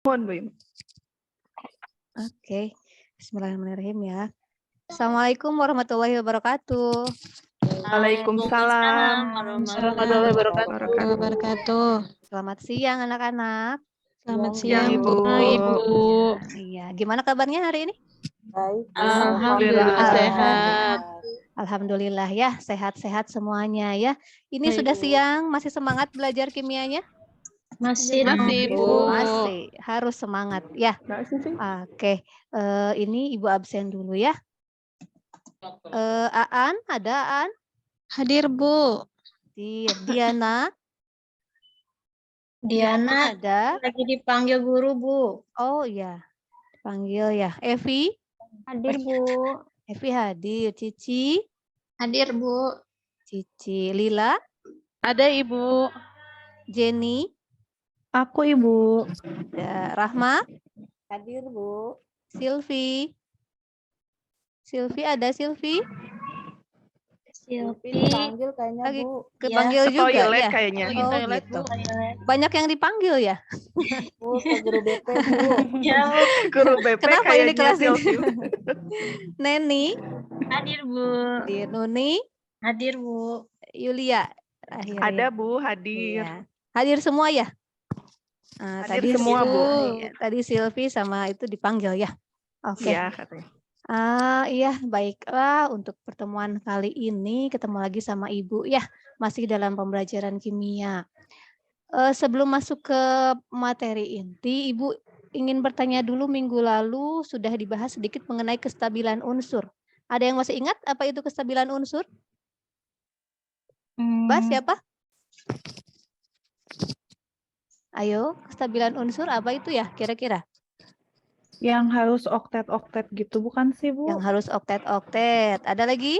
Mohon, Bu. Oke, Bismillahirrahmanirrahim ya. Assalamualaikum warahmatullahi wabarakatuh. Waalaikumsalam warahmatullahi wabarakatuh. Selamat siang anak-anak. Selamat siang, siang, Ibu. Ibu. Iya, gimana kabarnya hari ini? Baik. Alhamdulillah sehat. Alhamdulillah ya, sehat-sehat semuanya ya. Ini Baik, sudah Bu. siang, masih semangat belajar kimianya? Masih, Bu. Masih, harus semangat ya. Oke, ini Ibu absen dulu ya. Aan, ada Aan? Hadir, Bu. Diana? Diana Ada? lagi dipanggil guru, Bu. Oh iya, panggil ya. Evi? Hadir, Bu. Evi hadir. Cici? Hadir, Bu. Cici. Lila? Ada, Ibu. Jenny? Aku, Ibu. Ada. Rahma? Hadir, Bu. Silvi? Silvi, ada Silvi? Silvi Dipanggil kayaknya, Lagi Bu. kepanggil Ke juga toilet ya? kayaknya. Lagi Oh toilet, gitu. Bu. Banyak yang dipanggil ya? Bu, ke guru BP, Bu. Ya, Bu. Guru BP Kenapa ini kayaknya kelas ini? Silvi. Neni? Hadir, Bu. Nuni? Hadir, Bu. Yulia? Akhirnya. Ada, Bu, hadir. Iya. Hadir semua ya? Nah, Hadir semua, Bu. Iya, tadi Silvi sama itu dipanggil ya? Oke. Iya, katanya. Iya, baiklah untuk pertemuan kali ini ketemu lagi sama Ibu ya, masih dalam pembelajaran kimia. Sebelum masuk ke materi inti, Ibu ingin bertanya dulu minggu lalu sudah dibahas sedikit mengenai kestabilan unsur. Ada yang masih ingat apa itu kestabilan unsur? Mbak siapa? Ayo, kestabilan unsur apa itu ya kira-kira? Yang harus oktet-oktet gitu, bukan sih, Bu? Yang harus oktet-oktet. Ada lagi?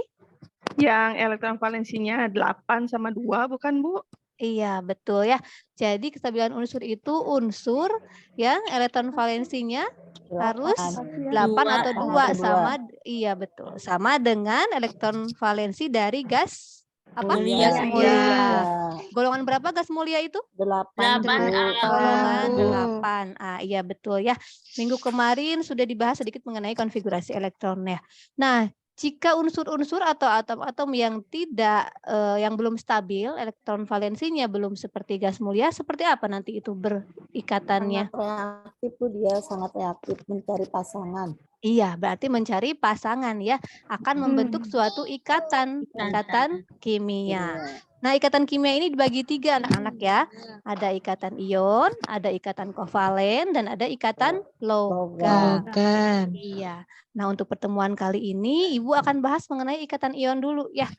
Yang elektron valensinya 8 sama 2, bukan, Bu? Iya, betul ya. Jadi kestabilan unsur itu unsur yang elektron valensinya harus 8 atau 2 sama iya betul. Sama dengan elektron valensi dari gas apa? Mulia. Gas mulia. Golongan berapa gas mulia itu? 8, Bu. Golongan 8. Iya betul ya. Minggu kemarin sudah dibahas sedikit mengenai konfigurasi elektronnya. Nah, jika unsur-unsur atau atom-atom yang tidak yang belum stabil, elektron valensinya belum seperti gas mulia, seperti apa nanti itu berikatannya? Sangat reaktif, Bu. Dia sangat reaktif mencari pasangan. Iya, berarti mencari pasangan ya, akan membentuk suatu ikatan kimia. Nah, ikatan kimia ini dibagi 3 anak-anak ya. Ada ikatan ion, ada ikatan kovalen, dan ada ikatan logam. Iya. Nah, untuk pertemuan kali ini Ibu akan bahas mengenai ikatan ion dulu ya.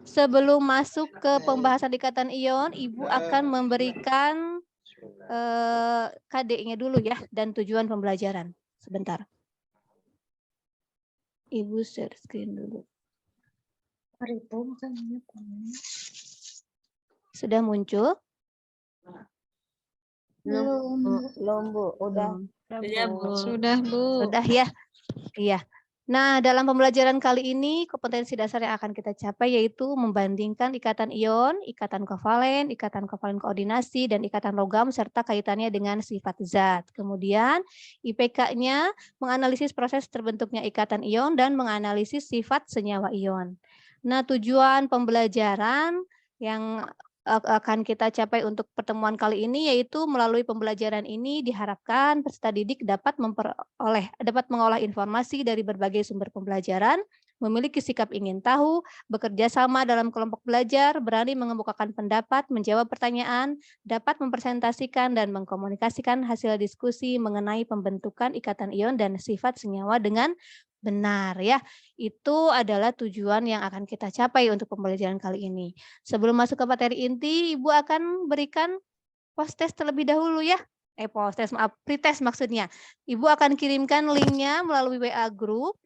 Sebelum masuk ke pembahasan ikatan ion, Ibu akan memberikan KD-nya dulu ya dan tujuan pembelajaran. Sebentar. Ibu share screen dulu. Sudah muncul? Belum, Bu. Udah. Sudah, Bu. Sudah ya? Iya. Nah, dalam pembelajaran kali ini kompetensi dasar yang akan kita capai yaitu membandingkan ikatan ion, ikatan kovalen koordinasi, dan ikatan logam serta kaitannya dengan sifat zat. Kemudian IPK-nya menganalisis proses terbentuknya ikatan ion dan menganalisis sifat senyawa ion. Nah, tujuan pembelajaran yang akan kita capai untuk pertemuan kali ini yaitu melalui pembelajaran ini diharapkan peserta didik dapat mengolah informasi dari berbagai sumber pembelajaran, memiliki sikap ingin tahu, bekerja sama dalam kelompok belajar, berani mengemukakan pendapat, menjawab pertanyaan, dapat mempresentasikan dan mengkomunikasikan hasil diskusi mengenai pembentukan ikatan ion dan sifat senyawa dengan benar ya. Itu adalah tujuan yang akan kita capai untuk pembelajaran kali ini. Sebelum masuk ke materi inti, Ibu akan berikan post-test terlebih dahulu ya. Pretest maksudnya. Ibu akan kirimkan linknya melalui WA group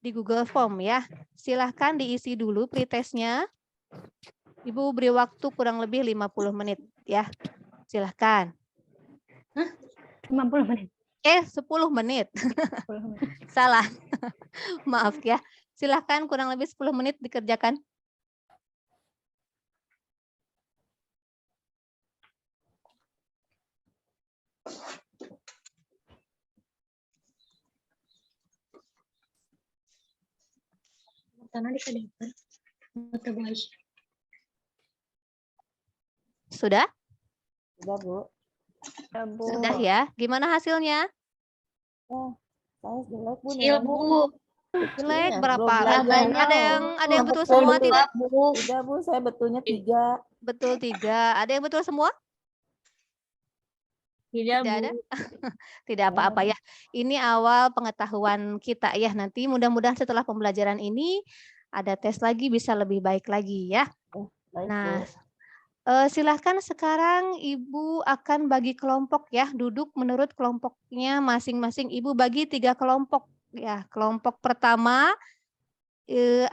di Google Form ya. Silahkan diisi dulu pretestnya. Ibu beri waktu kurang lebih 50 menit ya. Silahkan. 50 menit. 10 menit. Salah. Maaf ya. Silahkan kurang lebih 10 menit dikerjakan. Sudah? Sudah, Bu. Ya, Bu. Sudah ya. Gimana hasilnya? Saya jelek, Bu. Kecil, nilainya. Bu. Jelek Iya, berapa? belum belajar. Ada yang betul betul, semua betul. tidak? Tidak, Bu. Saya betulnya 3. Betul 3. Ada yang betul semua? Tidak, Tidak Bu. ada? Tidak apa-apa ya. Ini awal pengetahuan kita ya. Nanti mudah-mudahan setelah pembelajaran ini ada tes lagi bisa lebih baik lagi ya. Baik, Nah, Bu. silahkan sekarang Ibu akan bagi kelompok ya. Duduk menurut kelompoknya masing-masing. Ibu bagi 3 kelompok ya. Kelompok pertama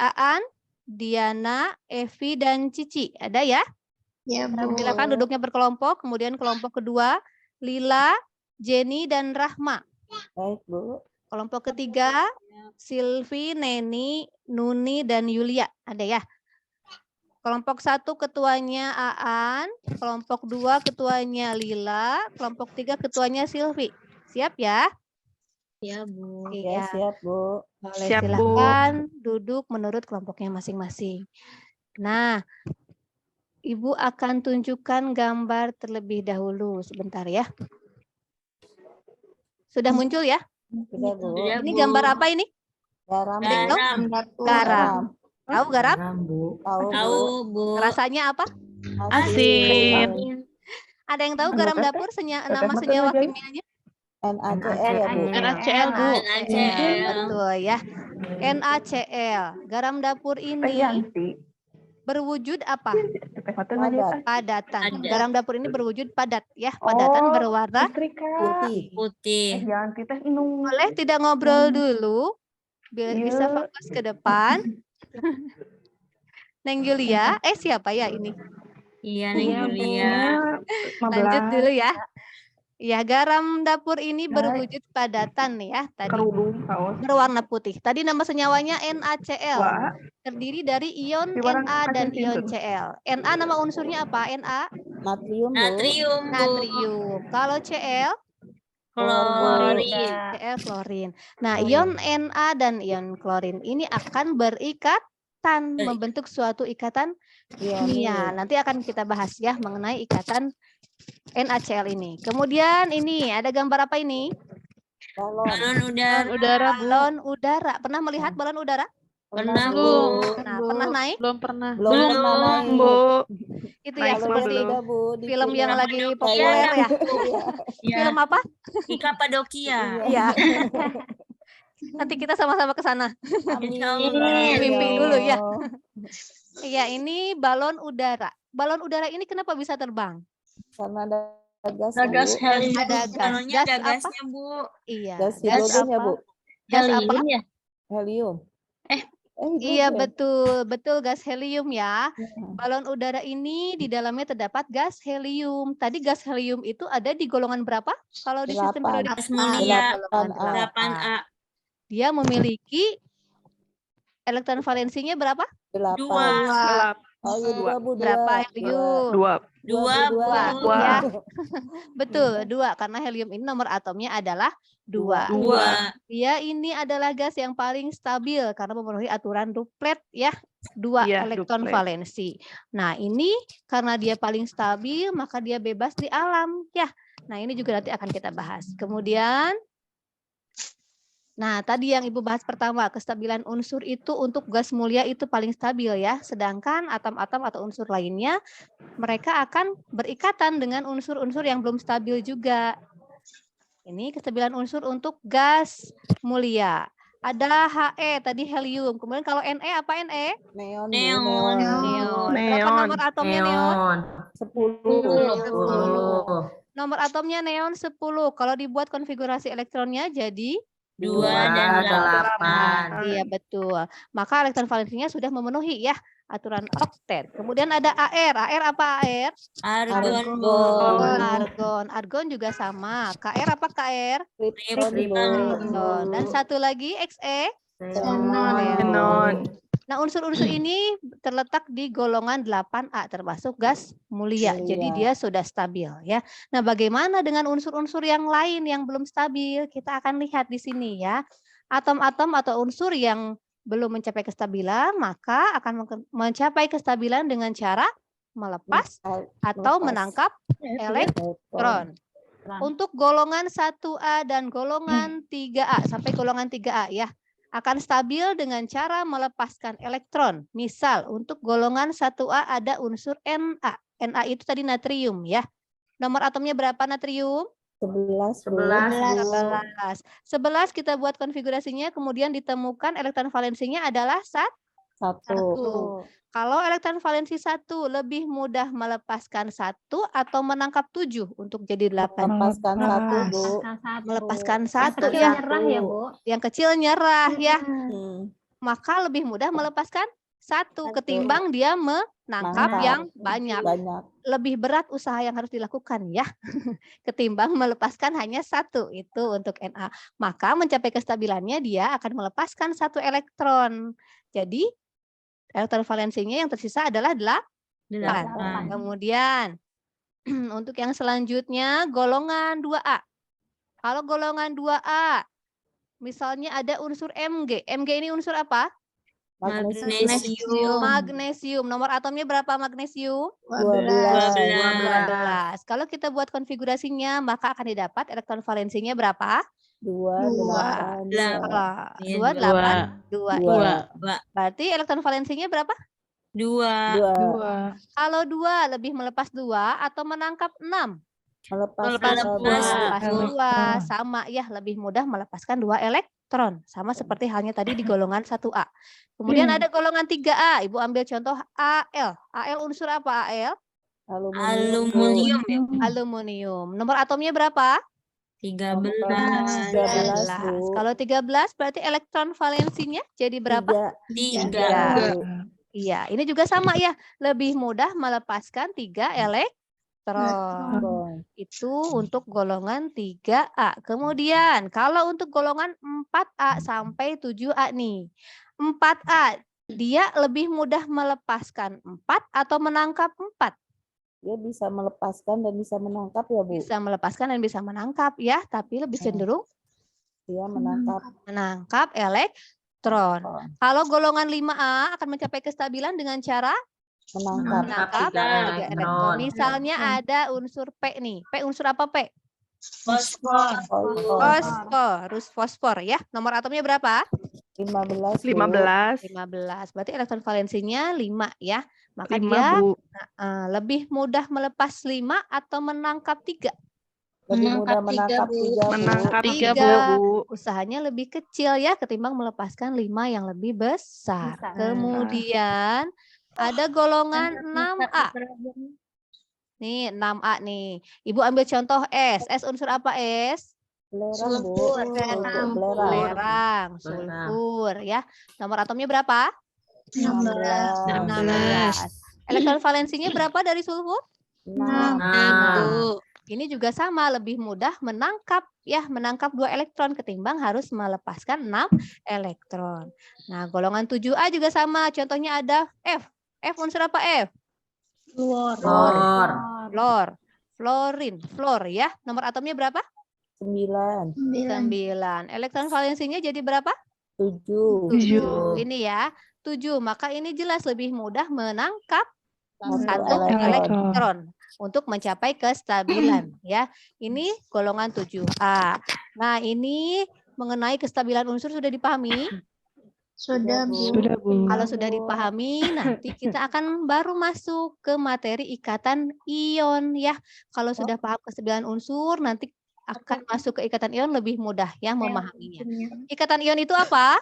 Aan, Diana, Evi, dan Cici. Ada ya? Ya, Bu. Silakan duduknya berkelompok. Kemudian kelompok kedua Lila, Jenny, dan Rahma. Baik, Bu. Kelompok ketiga Silvi, Neni, Nuni, dan Yulia. Ada ya? Kelompok 1 ketuanya Aan, kelompok 2 ketuanya Lila, kelompok 3 ketuanya Silvi. Siap ya? Ya, Bu. Ya, Iya. siap, Bu. Boleh, Siap, Bu. silakan duduk menurut kelompoknya masing-masing. Nah, Ibu akan tunjukkan gambar terlebih dahulu sebentar ya. Sudah muncul ya? Sudah, Bu. Sudah, Ini Bu. gambar apa ini? Garam, Bu. Garam. Garam. Tahu garam? Tahu, Bu. Tahu, Bu. Rasanya apa? Asin. Ada yang tahu garam dapur nama senyawa kimianya? NaCl ya, Bu. NaCl, Bu. NaCl. Betul ya. NaCl. Garam dapur ini berwujud apa? Padat. Padatan. Padat. Garam dapur ini berwujud padat ya. Padatan berwarna Putih. Putih. boleh tidak ngobrol dulu biar bisa fokus ke depan. Neng Yulia, siapa ya ini? Iya, Neng Yulia. Lanjut dulu ya. Ya, garam dapur ini berwujud padatan ya tadi. Berwarna putih. Tadi nama senyawanya NaCl. Terdiri dari ion Na dan ion Cl. Na nama unsurnya apa? Na? Natrium, Bu. Natrium, Bu. Natrium. Kalau Cl? Klorin. Cl klorin. Nah, ion Na dan ion klorin ini akan berikatan, membentuk suatu ikatan kimia. Nanti akan kita bahas ya mengenai ikatan NaCl ini. Kemudian ini ada gambar apa ini? Balon udara. Udara, Bu. Balon udara. Pernah melihat balon udara? Pernah, Bu. Nah, pernah naik? Belum pernah. Belum pernah naik. Bu. Itu ya Naik seperti Udah, Bu, di film yang Ika lagi Padokia. populer ya. Ya. Film apa? Ika Padokia. Iya. Nanti kita sama-sama ke sana. Insya Allah. Mimpi dulu ya. Iya, ini balon udara. Balon udara ini kenapa bisa terbang? Karena ada gas, Ada gas Bu. helium. Ada gas. Balonnya Gas ada apa? gasnya, Bu. Iya. Gas Gas hidrogen ya, apa? Bu. Gas apa? Helium ya? Helium. Iya, hidrogen. betul gas helium ya. Balon udara ini di dalamnya terdapat gas helium. Tadi gas helium itu ada di golongan berapa? Kalau di sistem 8. periodik Gas mulia. golongan 8A. Dia memiliki elektron valensinya berapa? 8. 2. Oh iya, 2, Bu. Berapa helium? 2. 2, Bu. Ya. Betul, 2 karena helium ini nomor atomnya adalah 2. 2. Dia ini adalah gas yang paling stabil karena memenuhi aturan duplet ya. 2 Iya, elektron duplet. valensi. Nah, ini karena dia paling stabil maka dia bebas di alam ya. Nah, ini juga nanti akan kita bahas. Kemudian nah, tadi yang Ibu bahas pertama, kestabilan unsur itu untuk gas mulia itu paling stabil ya. Sedangkan atom-atom atau unsur lainnya mereka akan berikatan dengan unsur-unsur yang belum stabil juga. Ini kestabilan unsur untuk gas mulia. Ada He tadi helium. Kemudian kalau Ne apa Ne? Neon, Bu. Neon. Neon. Berapa Neon. nomor atomnya neon? 10. Nomor atomnya neon 10. Kalau dibuat konfigurasi elektronnya jadi 2 dan 8. Iya, betul. Maka elektron valensinya sudah memenuhi ya aturan oktet. Kemudian ada AR. AR apa AR? Argon, Bu. Argon. Argon juga sama. KR apa KR? Krypton. Dan satu lagi Xe. Xenon. Nah, unsur-unsur ini terletak di golongan 8A termasuk gas mulia. Jadi dia sudah stabil ya. Nah, bagaimana dengan unsur-unsur yang lain yang belum stabil? Kita akan lihat di sini ya. Atom-atom atau unsur yang belum mencapai kestabilan, maka akan mencapai kestabilan dengan cara melepas atau menangkap elektron. Untuk golongan 1A dan golongan 3A sampai golongan 3A ya, akan stabil dengan cara melepaskan elektron. Misal untuk golongan 1A ada unsur Na. Na itu tadi natrium ya. Nomor atomnya berapa natrium? 11. 11 kita buat konfigurasinya, kemudian ditemukan elektron valensinya adalah 1. Kalau elektron valensi 1 lebih mudah melepaskan 1 atau menangkap 7 untuk jadi 8. Melepaskan 1, Bu. Melepaskan 1 ya. Nyerah ya, Bu. Yang kecil nyerah ya. Hmm. Maka lebih mudah melepaskan 1 ketimbang dia menangkap yang banyak. Lebih berat usaha yang harus dilakukan ya. Ketimbang melepaskan hanya 1. Itu untuk Na. Maka mencapai kestabilannya dia akan melepaskan 1 elektron. Jadi elektron valensinya yang tersisa adalah 8. Kemudian untuk yang selanjutnya golongan 2A. Kalau golongan 2A misalnya ada unsur Mg. Mg ini unsur apa? Magnesium. Nomor atomnya berapa magnesium? 12. Kalau kita buat konfigurasinya, maka akan didapat elektron valensinya berapa? 2. 8. Berarti elektron valensinya berapa? 2. Kalau 2 lebih melepas 2 atau menangkap 6? Melepaskan 2. Sama ya, lebih mudah melepaskan 2 elektron. Sama seperti halnya tadi di golongan 1A. Kemudian ada golongan 3A. Ibu ambil contoh Al. Al unsur apa Al? Aluminium. Nomor atomnya berapa? 13. Kalau 13 berarti elektron valensinya jadi berapa? 3. Iya, ini juga sama ya. Lebih mudah melepaskan 3 elektron. Itu untuk golongan 3A. Kemudian kalau untuk golongan 4A sampai 7A nih. 4A, dia lebih mudah melepaskan 4 atau menangkap 4? Dia bisa melepaskan dan bisa menangkap ya, Bu? Bisa melepaskan dan bisa menangkap ya, tapi lebih cenderung dia menangkap elektron. Kalau golongan 5A akan mencapai kestabilan dengan cara menangkap 3 elektron. Misalnya ada unsur P nih. P unsur apa P? Fosfor ya. Nomor atomnya berapa? 15. 15. Berarti elektron valensinya 5 ya. Maka 5, dia Bu. lebih mudah melepas 5 atau menangkap 3. Lebih mudah menangkap 3, Menangkap 3, 3. Bu. Usahanya lebih kecil ya ketimbang melepaskan 5 yang lebih besar. Kemudian ada golongan 6A. Nih 6A nih. Ibu ambil contoh S. S unsur apa S? Belerang, Bu. Belerang, sulfur ya. Nomor atomnya berapa? 16. Elektron valensinya berapa dari sulfur? 6. Ini juga sama, lebih mudah menangkap 2 elektron ketimbang harus melepaskan 6 elektron. Nah, golongan 7A juga sama. Contohnya ada F. F unsur apa F? Fluor ya. Nomor atomnya berapa? 9. 9. Elektron valensinya jadi berapa? 7. 7. Ini ya, 7. Maka ini jelas lebih mudah menangkap 1 elektron untuk mencapai kestabilan ya. Ini golongan 7A. Nah, ini mengenai kestabilan unsur sudah dipahami? Sudah, Bu. Kalau sudah dipahami, nanti kita akan baru masuk ke materi ikatan ion ya. Kalau sudah paham kestabilan unsur, nanti akan masuk ke ikatan ion lebih mudah ya memahaminya. Ikatan ion itu apa?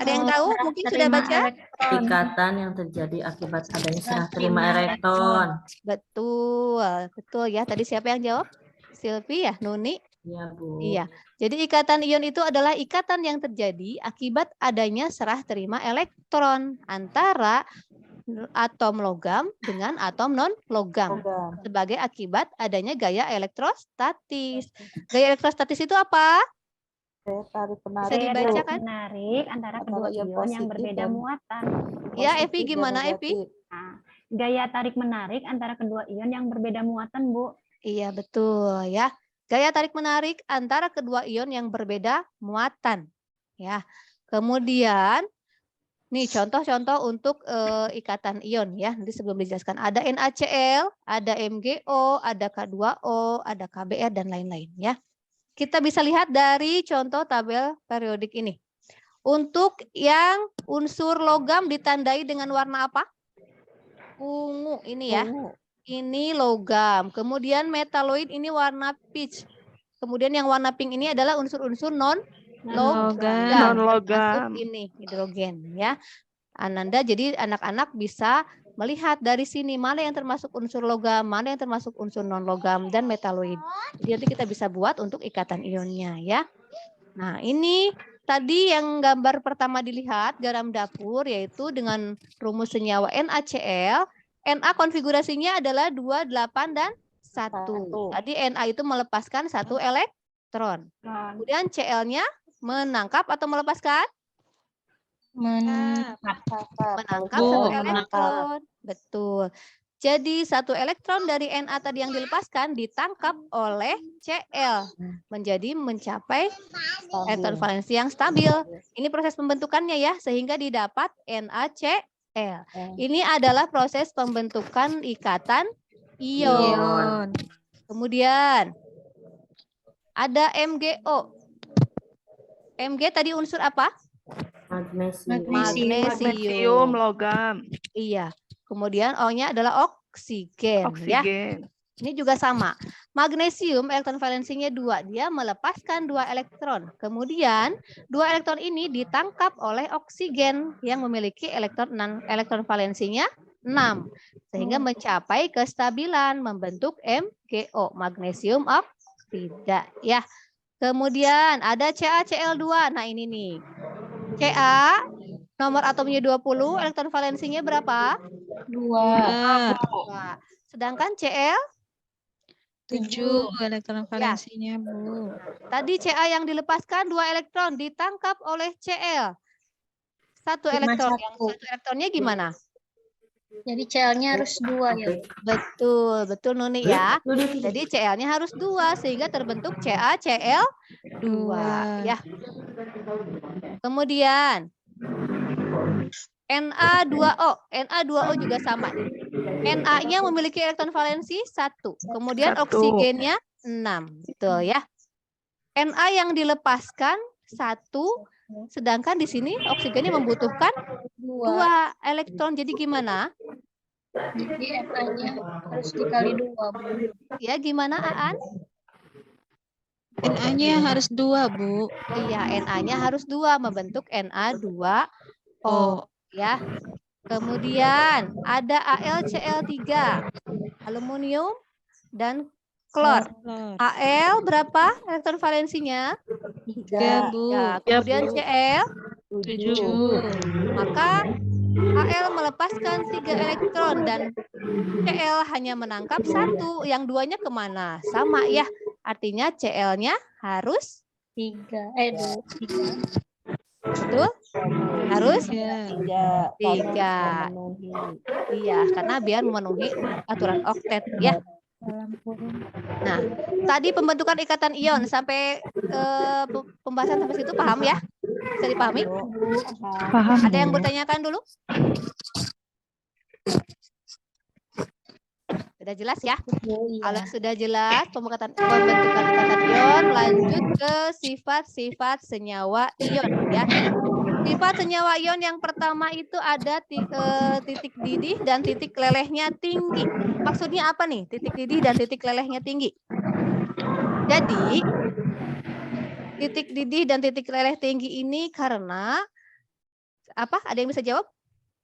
Ada yang tahu? Mungkin sudah baca? Ikatan yang terjadi akibat adanya serah terima elektron. Betul ya. Tadi siapa yang jawab? Silvi ya, Nuni? Iya, Bu. Iya. Jadi ikatan ion itu adalah ikatan yang terjadi akibat adanya serah terima elektron antara atom logam dengan atom non logam sebagai akibat adanya gaya elektrostatis. Gaya elektrostatis itu apa? Bisa dibacakan? Menarik antara kedua ion yang berbeda muatan. Ya, Evi gimana Evi? Nah, gaya tarik menarik antara kedua ion yang berbeda muatan, Bu. Iya, betul ya. Gaya tarik menarik antara kedua ion yang berbeda muatan. Ya. Kemudian nih contoh-contoh untuk ikatan ion ya. Nanti sebelum dijelaskan ada NaCl, ada MgO, ada K2O, ada KBr dan lain-lain ya. Kita bisa lihat dari contoh tabel periodik ini. Untuk yang unsur logam ditandai dengan warna apa? Ungu ini ya. Ini logam. Kemudian metaloid ini warna peach. Kemudian yang warna pink ini adalah unsur-unsur non-logam. Non-logam. Masuk ini hidrogen ya. Ananda, jadi anak-anak bisa melihat dari sini mana yang termasuk unsur logam, mana yang termasuk unsur non-logam dan metaloid. Jadi nanti kita bisa buat untuk ikatan ionnya ya. Nah, ini tadi yang gambar pertama dilihat garam dapur yaitu dengan rumus senyawa NaCl. Na konfigurasinya adalah 2, 8 dan 1. Tadi Na itu melepaskan 1 elektron. Kemudian Cl-nya menangkap atau melepaskan? Menangkap 1 elektron. Betul. Jadi 1 elektron dari Na tadi yang dilepaskan ditangkap oleh Cl. Mencapai elektron valensi yang stabil. Ini proses pembentukannya ya, sehingga didapat NaCl. Ini adalah proses pembentukan ikatan ion. Kemudian ada MgO. Mg tadi unsur apa? Magnesium, logam. Iya. Kemudian O-nya adalah oksigen. Ya. Ini juga sama. Magnesium elektron valensinya 2. Dia melepaskan 2 elektron. Kemudian 2 elektron ini ditangkap oleh oksigen yang memiliki elektron valensinya 6. Sehingga mencapai kestabilan membentuk MgO, magnesium oksida. Ya. Kemudian ada CaCl2. Nah ini nih. Ca nomor atomnya 20, elektron valensinya berapa? 2. Sedangkan Cl 7 elektron valensinya, Bu. Tadi Ca yang dilepaskan 2 elektron ditangkap oleh Cl. 1 elektron. Yang 1 elektronnya gimana? Jadi Cl-nya harus 2 ya. Betul, betul Nuni ya. Jadi Cl-nya harus 2 sehingga terbentuk CaCl2 ya. Kemudian Na2O. Na2O juga sama nih. Na-nya memiliki elektron valensi 1. Kemudian oksigennya 6. Betul ya. Na yang dilepaskan 1. Sedangkan di sini oksigennya membutuhkan 2 elektron. Jadi gimana? Jadi Na-nya harus dikali 2, Bu. Ya, gimana Aan? Na-nya harus 2, Bu. Iya, Na-nya harus 2 membentuk Na2O ya. Kemudian ada AlCl3, aluminium dan klor. Al berapa elektron valensinya? 3, Bu. Ya, kemudian Cl 7. Maka Al melepaskan 3 elektron dan Cl hanya menangkap 1. Yang duanya kemana? Sama ya. Artinya Cl-nya harus 3. Betul? Harus 3. 3. Iya, karena biar memenuhi aturan oktet ya. Nah, tadi pembentukan ikatan ion sampai pembahasan sampai situ paham ya? Bisa dipahami? Paham. Ada yang bertanyakan dulu? Sudah jelas ya? Kalau sudah jelas pembentukan ikatan ion, lanjut ke sifat-sifat senyawa ion ya. Sifat senyawa ion yang pertama itu ada titik didih dan titik lelehnya tinggi. Maksudnya apa nih? Titik didih dan titik lelehnya tinggi. Jadi titik didih dan titik leleh tinggi ini karena apa? Ada yang bisa jawab?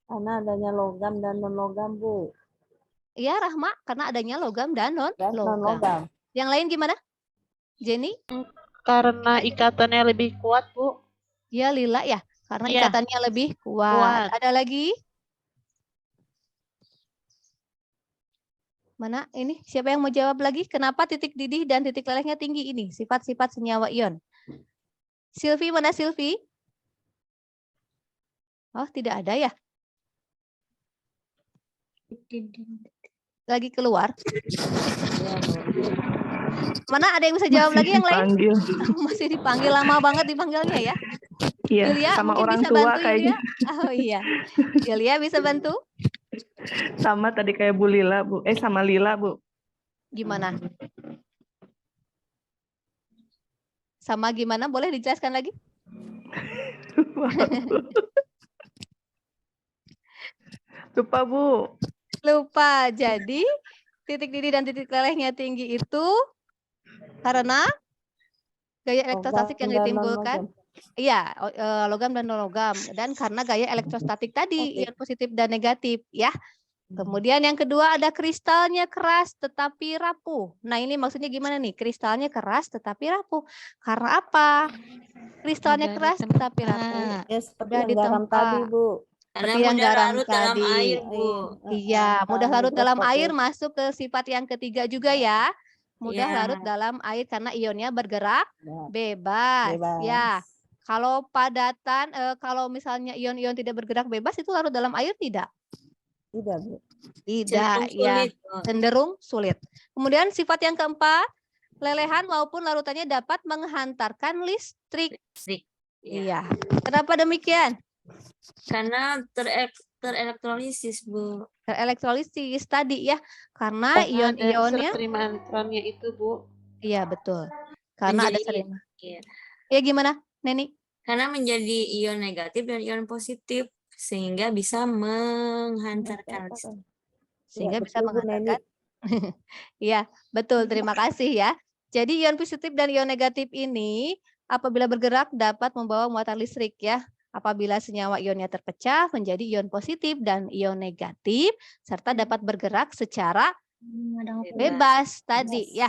Karena adanya logam dan non-logam, Bu. Iya, Rahma, karena adanya logam dan non-logam. Non-logam. Yang lain gimana? Jenny? Karena ikatannya lebih kuat, Bu. Ya, Lila ya. Karena Iya. ikatannya lebih kuat. Ada lagi? Mana ini? Siapa yang mau jawab lagi? Kenapa titik didih dan titik lelehnya tinggi ini? Sifat-sifat senyawa ion. Silvi, mana Silvi? Oh, tidak ada ya? Lagi keluar. Mana ada yang bisa jawab lagi yang lain? Panggil. Masih dipanggil, lama banget dipanggilnya ya. Iya, Yulia sama mungkin orang bisa tua bantu kayaknya. Yulia? Oh iya. Yulia bisa bantu? Sama tadi kayak Bu Lila, Bu. Sama Lila, Bu. Gimana? Sama gimana? Boleh dijelaskan lagi? Lupa, Bu. Lupa. Jadi titik didih dan titik lelehnya tinggi itu karena gaya elektrostatik yang Logam dan ditimbulkan. non-logam. Iya, logam dan non-logam. Dan karena gaya elektrostatik tadi, Oke. ion positif dan negatif, ya. Kemudian yang kedua ada kristalnya keras tetapi rapuh. Nah, ini maksudnya gimana nih? Kristalnya keras tetapi rapuh. Karena apa? Kristalnya keras tetapi rapuh. Ya, seperti Mudah yang garam tadi, ditempa. Bu. Karena Seperti yang mudah garam larut dalam tadi. air, Bu. Iya, mudah larut dalam air Mikroskopis. masuk ke sifat yang ketiga juga ya. Mudah Iya. larut dalam air karena ionnya bergerak Ya, bebas. bebas. Ya. Kalau padatan, kalau misalnya ion-ion tidak bergerak bebas itu larut dalam air tidak? Tidak, Bu. Tidak, Cenderung ya. sulit, Bu. Cenderung sulit. Kemudian sifat yang keempat, lelehan maupun larutannya dapat menghantarkan listrik. Listrik. Iya. Iya. Kenapa demikian? Karena terelektrolisis, Bu. Elektrolisis tadi ya, karena Karena ada ion-ionnya, serah terima elektronnya itu, Bu. iya betul. Karena ada Menjadi- serima. Iya. Ya gimana, Neni? Karena menjadi ion negatif dan ion positif sehingga bisa menghantarkan listrik. Sehingga Ya, bisa betul, Bu Neni. menghantarkan. Iya, betul. Terima kasih ya. Jadi ion positif dan ion negatif ini apabila bergerak dapat membawa muatan listrik ya. Apabila senyawa ionnya terpecah menjadi ion positif dan ion negatif serta dapat bergerak secara bebas tadi ya.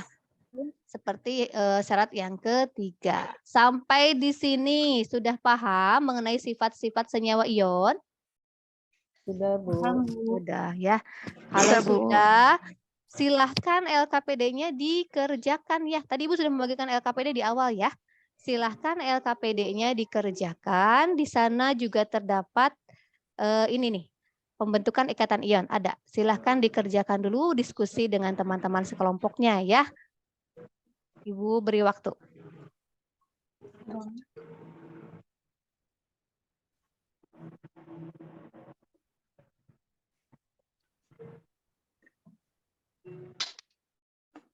Seperti syarat yang ketiga. Sampai di sini sudah paham mengenai sifat-sifat senyawa ion? Sudah, Bu. Sudah ya. Kalau Sudah, Bu. sudah, silahkan LKPD-nya dikerjakan ya. Tadi Ibu sudah membagikan LKPD di awal ya. Silahkan LKPD-nya dikerjakan. Di sana juga terdapat ini nih, pembentukan ikatan ion. Ada. Silahkan dikerjakan dulu diskusi dengan teman-teman sekelompoknya ya. Ibu beri waktu.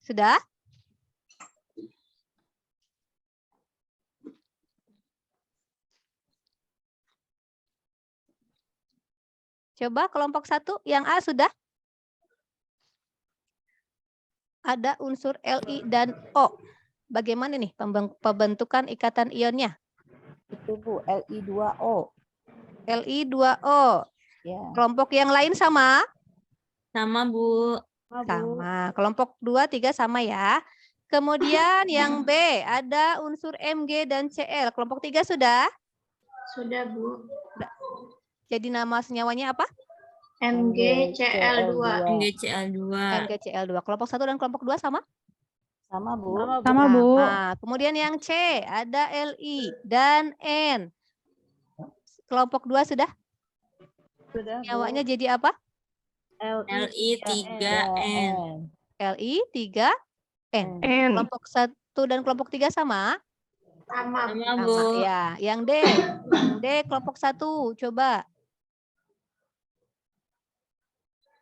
Sudah? Coba kelompok 1 yang A sudah? Ada unsur Li dan O. Bagaimana nih pembentukan ikatan ionnya? Itu, Bu. Li2O. Li2O. Ya. Kelompok yang lain sama? Sama, Bu. Sama. Kelompok 2, 3 sama ya. Kemudian yang B ada unsur Mg dan Cl. Kelompok 3 sudah? Sudah, Bu. Jadi nama senyawanya apa? MgCl2. MgCl2. MgCl2. Kelompok 1 dan kelompok 2 sama? Sama, Bu. Sama, Bu. Kemudian yang C ada Li dan N. Kelompok 2 sudah? Sudah, Bu. Senyawanya jadi apa? Li3N. Li3N. N. Kelompok 1 dan kelompok 3 sama? Sama. Sama, Sama Bu. ya. Yang D. Yang D kelompok 1 coba.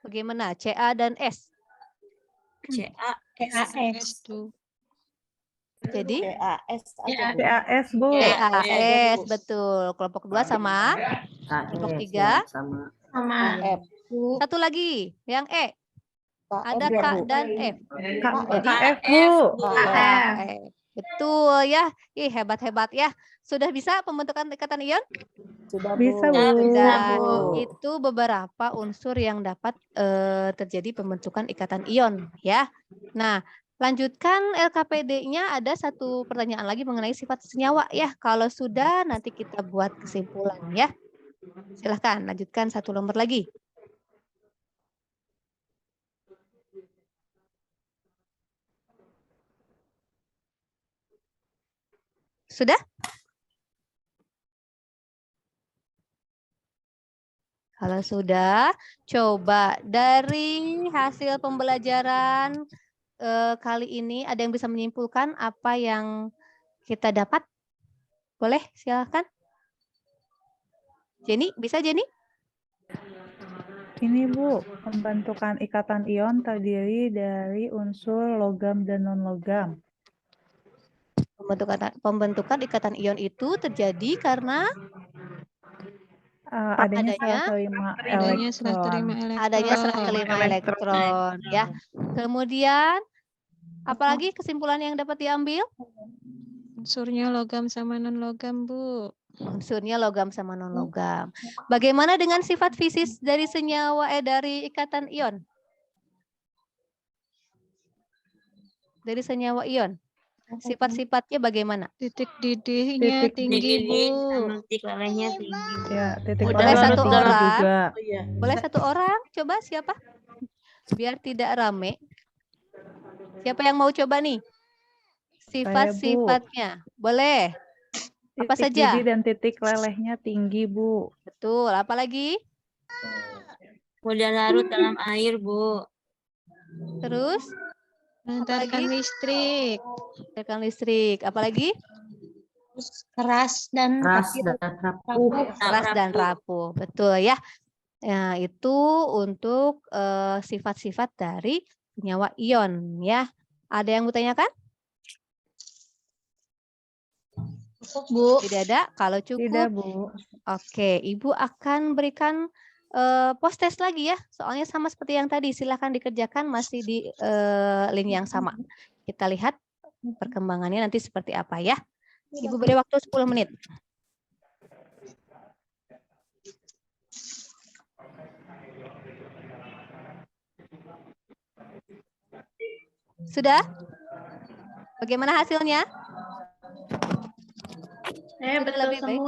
Bagaimana? Ca dan S. CAS. Jadi CAS aja, Bu. CAS, Bu. CAS betul. Kelompok 2 sama. Kelompok 3 sama. Sama. KF. satu lagi, yang E. KF, Ada ya, K Bu. dan F. KF, Bu. KF. Betul ya. Ih, hebat-hebat ya. Sudah bisa pembentukan ikatan ion? Sudah, Bu. Bisa, Bu. Sudah. Bu. Itu beberapa unsur yang dapat terjadi pembentukan ikatan ion ya. Nah, lanjutkan LKPD-nya ada satu pertanyaan lagi mengenai sifat senyawa ya. Kalau sudah nanti kita buat kesimpulan ya. Silahkan lanjutkan satu lembar lagi. Sudah? Kalau sudah, coba dari hasil pembelajaran kali ini ada yang bisa menyimpulkan apa yang kita dapat? Boleh, silakan. Jenny, bisa Jenny? Ini Bu, pembentukan ikatan ion terdiri dari unsur logam dan non-logam. Pembentukan ikatan ion itu terjadi karena Adanya adanya serah terima elektron. adanya serah terima elektron ya. Kemudian apalagi kesimpulan yang dapat diambil? Unsurnya logam sama non-logam, Bu. Unsurnya logam sama non-logam. Bagaimana dengan sifat fisis dari dari ikatan ion? Dari senyawa ion. Sifat-sifatnya bagaimana? Titik didihnya tinggi, Bu. Sama titik lelehnya tinggi. Ya, titik Boleh lelehnya satu tinggi orang? juga. Boleh satu orang? Coba siapa? Biar tidak rame. Siapa yang mau coba nih? Sifat-sifatnya. Boleh. Apa Titik saja? didih dan titik lelehnya tinggi, Bu. Betul. Apa lagi? Mudah larut dalam air, Bu. Terus? Mengantarkan listrik. Tekan listrik. Apa lagi? Keras dan rapuh. Keras dan rapuh. Betul ya. Nah, itu untuk sifat-sifat dari senyawa ion ya. Ada yang mau tanyakan? Bu. Tidak ada. Kalau cukup, Tidak, Bu. oke. Ibu akan berikan post test lagi ya. Soalnya sama seperti yang tadi. Silahkan dikerjakan masih di link yang sama. Kita lihat perkembangannya nanti seperti apa ya. Ibu beri waktu 10 menit. Sudah? Bagaimana hasilnya? Sudah lebih baik?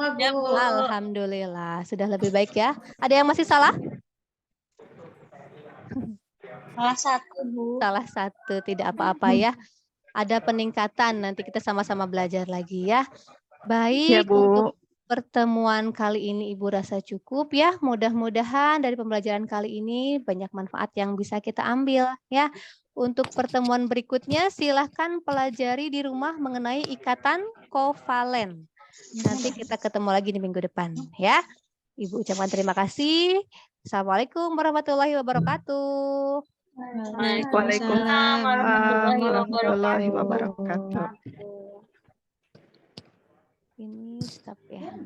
Alhamdulillah, sudah lebih baik ya. Ada yang masih salah? Salah satu, Bu. Salah satu, tidak apa-apa ya. Ada peningkatan, nanti kita sama-sama belajar lagi ya. Ya, Baik, Bu. untuk pertemuan kali ini Ibu rasa cukup ya. Mudah-mudahan dari pembelajaran kali ini banyak manfaat yang bisa kita ambil ya. Untuk pertemuan berikutnya silahkan pelajari di rumah mengenai ikatan kovalen. Nanti kita ketemu lagi di minggu depan ya. Ibu ucapkan terima kasih. Assalamualaikum warahmatullahi wabarakatuh. Waalaikumsalam warahmatullahi wabarakatuh. Ini stop ya.